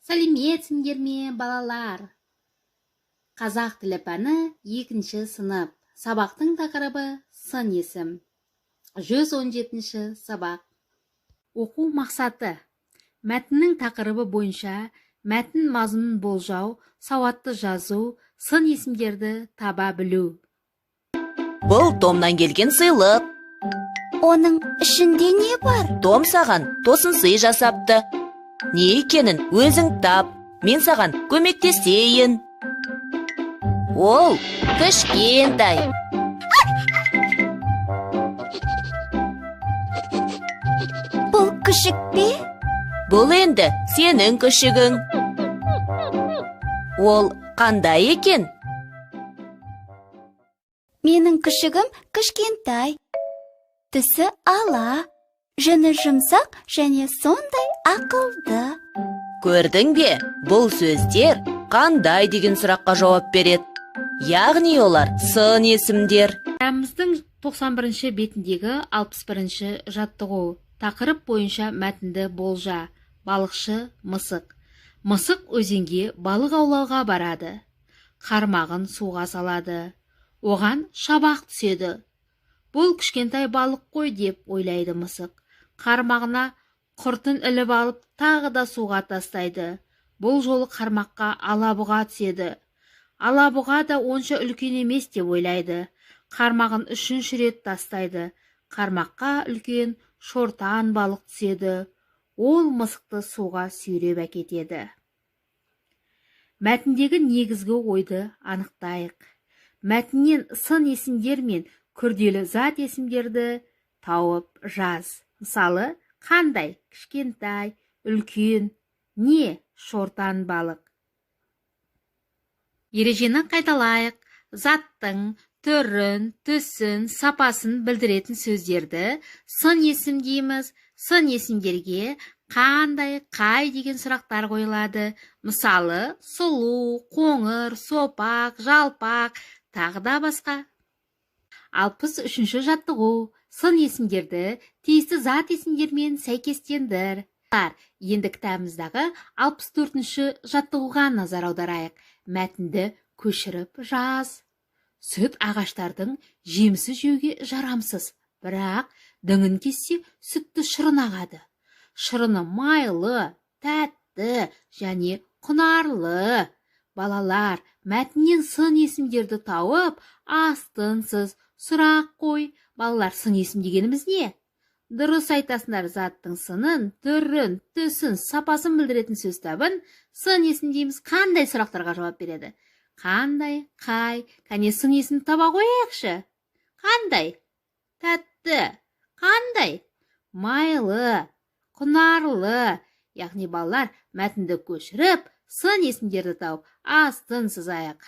Сәлеметсіңдер ме, балалар? Қазақ тілі пәні 2-ші сынып. Сабақтың тақырыбы сын есім. 117-ші сабақ. Оқу мақсаты. Мәтіннің тақырыбы бойынша мәтін мазмұнын болжау, сауатты жазу, сын есімдерді таба білу. Бұл Томнан келген сыйлық. Оның ішінде не бар? Том саған тосын сый жасапты. Не екенін өзің тап, мен саған көмектесейін. Ол кішкентай. Бұл күшік пе? Бұл енді сенің күшігің. Ол қандай екен? Менің күшігім кішкентай. Түсі ала, жүні жұмсақ және сондай ақылды. Көрдің бе, бұл сөздер қандай деген сұраққа жауап береді. Яғни олар сын есімдер. Кітабымыздың 91-ші бетіндегі 61-ші жаттығу. Тақырып бойынша мәтінді болжа. Балықшы мысық. Мысық өзенге балық аулауға барады. Қармағын суға салады. Оған шабақ түседі. Бұл кішкентай балық қой деп ойлайды мысық. Қармағына құртын іліп алып, тағы да суға тастайды. Бұл жолы қармаққа алабұға түседі. Алабұға да онша үлкен емес деп ойлайды. Қармағын 3-ші рет тастайды. Қармаққа үлкен шортан балық түседі. Ол мысықты суға сүйреп әкетеді. Мәтіндегі негізгі ойды анықтайық. Мәтіннен сын есімдер мен күрделі зат есімдерді тауып жаз. Мысалы, қандай, кішкентай, үлкен, не, шортан балық. Ережені қайталайық. Заттың түрін, түсін, сапасын білдіретін сөздерді сын есім дейміз. Сын есімдерге қандай, қай деген сұрақтар қойылады. Мысалы, сұлу, қоңыр, сопақ, жалпақ, тағы да басқа. 63-ші жаттығу. Сын есімдерді тиісті зат есімдермен сәйкестендір. Енді кітабымыздағы 64-ші жаттығуға назар аударайық. Мәтінді көшіріп жаз. Сүт ағаштардың жемісі жеуге жарамсыз, бірақ діңін кессе сүтті шырын ағады. Шырыны майлы, тәтті және құнарлы. Балалар, мәтіннен сын есімдерді тауып, астынсыз сұрақ қой. Балалар, сын есім дегеніміз не? Дұрыс айтасыңдар, заттың сынын, түрін, түсін, сапасын білдіретін сөз табын сын есім дейміз. Қандай сұрақтарға жауап береді? Қандай, қай? Кәне сын есім таба қояйықшы. Қандай? Тәтті. Қандай? Майлы, құнарлы. Яғни балалар, мәтінді көшіріп, сын есімдерді тауып, астын сызайық.